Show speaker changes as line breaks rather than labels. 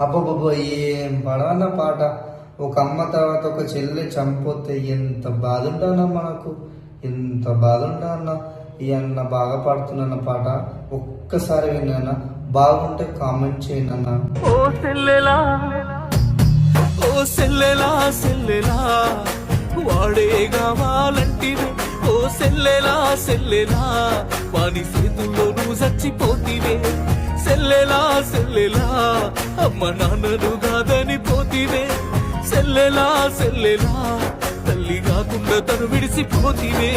అబ్బబ్బబ్బో ఏం పడవన్న పాట. ఒక అమ్మ తర్వాత ఒక చెల్లె చంపోతే ఎంత బాధ ఉంటానా మనకు, ఎంత బాధ ఉంటానా. ఈ అన్న బాగా పాడుతున్న పాట ఒక్కసారి విన్నా, బాగుంటే కామెంట్ చేయండి అన్న.
ఓ సెల్లెలా, ఓ సెల్లెలా సెల్లెలా, వాడే కావాలంటివే. ఓ సెల్లెలా సెల్లెలా, వాని చేతుల్లో నువ్వు చచ్చిపోతివే. సెల్లెలా సెల్లెలా, అమ్మ నాన్నను కాదని పోతివే. సెల్లెలా సెల్లెలా, తల్లి కాకుండా తను విడిసిపోతివే.